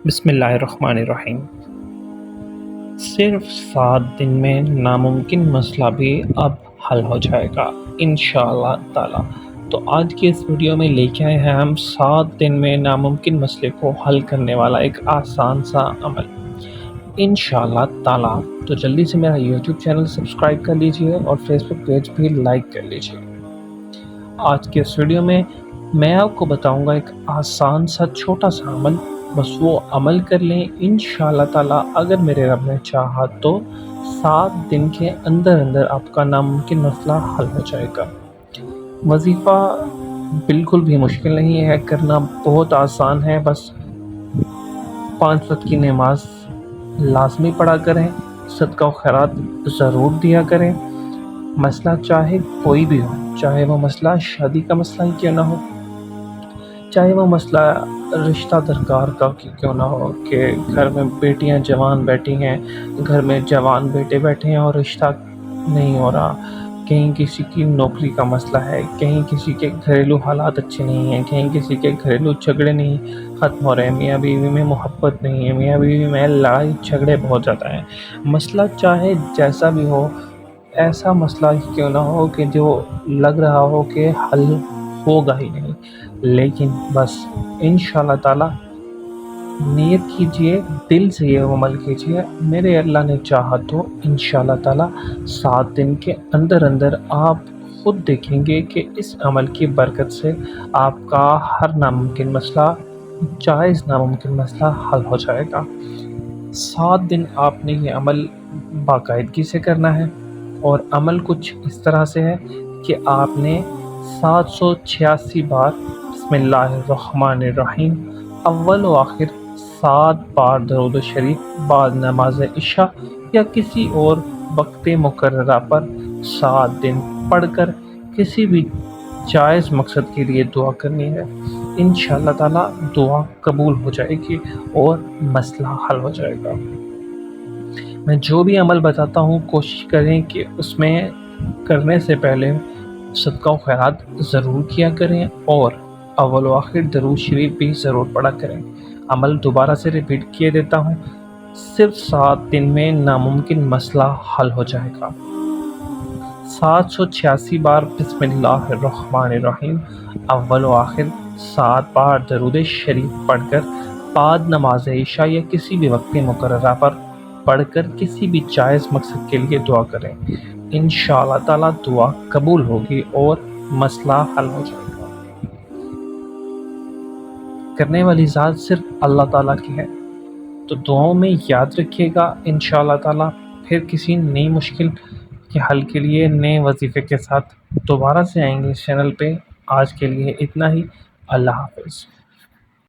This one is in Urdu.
بسم اللہ الرحمن الرحیم۔ صرف 7 دن میں ناممکن مسئلہ بھی اب حل ہو جائے گا انشاءاللہ تعالی۔ تو آج کی اس ویڈیو میں لے کے آئے ہیں ہم 7 دن میں ناممکن مسئلے کو حل کرنے والا ایک آسان سا عمل انشاءاللہ تعالی۔ تو جلدی سے میرا یوٹیوب چینل سبسکرائب کر لیجئے اور فیس بک پیج بھی لائک کر لیجئے۔ آج کے اس ویڈیو میں آپ کو بتاؤں گا ایک آسان سا چھوٹا سا عمل، بس وہ عمل کر لیں انشاءاللہ تعالی۔ اگر میرے رب نے چاہا تو 7 دن کے اندر آپ کا ناممکن مسئلہ حل ہو جائے گا۔ وظیفہ بالکل بھی مشکل نہیں ہے، کرنا بہت آسان ہے۔ بس 5 وقت کی نماز لازمی پڑھا کریں، صدقہ و خیرات ضرور دیا کریں۔ مسئلہ چاہے کوئی بھی ہو، چاہے وہ مسئلہ شادی کا مسئلہ ہی کیوں نہ ہو، چاہے وہ مسئلہ رشتہ درکار کا کیوں نہ ہو کہ گھر میں بیٹیاں جوان بیٹھی ہیں، گھر میں جوان بیٹے بیٹھے ہیں اور رشتہ نہیں ہو رہا، کہیں کسی کی نوکری کا مسئلہ ہے، کہیں کسی کے گھریلو حالات اچھے نہیں ہیں، کہیں کسی کے گھریلو جھگڑے نہیں ختم ہو رہے ہیں، میاں بیوی میں محبت نہیں ہے، میاں بیوی میں لڑائی جھگڑے بہت زیادہ ہیں۔ مسئلہ چاہے جیسا بھی ہو، ایسا مسئلہ ہی کیوں نہ ہو کہ جو لگ رہا ہو کہ حل ہوگا ہی نہیں، لیکن بس انشاءاللہ تعالی نیت کیجئے، دل سے یہ عمل کیجئے۔ میرے اللہ نے چاہا تو انشاءاللہ تعالی 7 دن کے اندر آپ خود دیکھیں گے کہ اس عمل کی برکت سے آپ کا ہر ناممکن مسئلہ، جائز ناممکن مسئلہ حل ہو جائے گا۔ 7 دن آپ نے یہ عمل باقاعدگی سے کرنا ہے، اور عمل کچھ اس طرح سے ہے کہ آپ نے 786 بار بسم اللہ الرحمن الرحیم اول و آخر 7 بار درود شریف بعد نماز عشاء یا کسی اور وقت مقررہ پر 7 دن پڑھ کر کسی بھی جائز مقصد کے لیے دعا کرنی ہے۔ انشاءاللہ تعالی دعا قبول ہو جائے گی اور مسئلہ حل ہو جائے گا۔ میں جو بھی عمل بتاتا ہوں کوشش کریں کہ اس میں کرنے سے پہلے صدقہ و خیرات ضرور کیا کریں اور اول و آخر درود شریف بھی ضرور پڑھا کریں۔ عمل دوبارہ سے ریپیٹ کیے دیتا ہوں، صرف 7 دن میں ناممکن مسئلہ حل ہو جائے گا۔ 786 بار بسم اللہ الرحمن الرحیم اول و آخر 7 بار درود شریف پڑھ کر بعد نماز عشاء یا کسی بھی وقت مقررہ پر پڑھ کر کسی بھی جائز مقصد کے لیے دعا کریں۔ انشاءاللہ تعالی دعا قبول ہوگی اور مسئلہ حل ہو جائے گا۔ کرنے والی ذات صرف اللہ تعالیٰ کی ہے، تو دعاؤں میں یاد رکھیے گا انشاءاللہ تعالی۔ پھر کسی نئی مشکل کے حل کے لیے نئے وظیفے کے ساتھ دوبارہ سے آئیں گے اس چینل پہ۔ آج کے لیے اتنا ہی، اللہ حافظ۔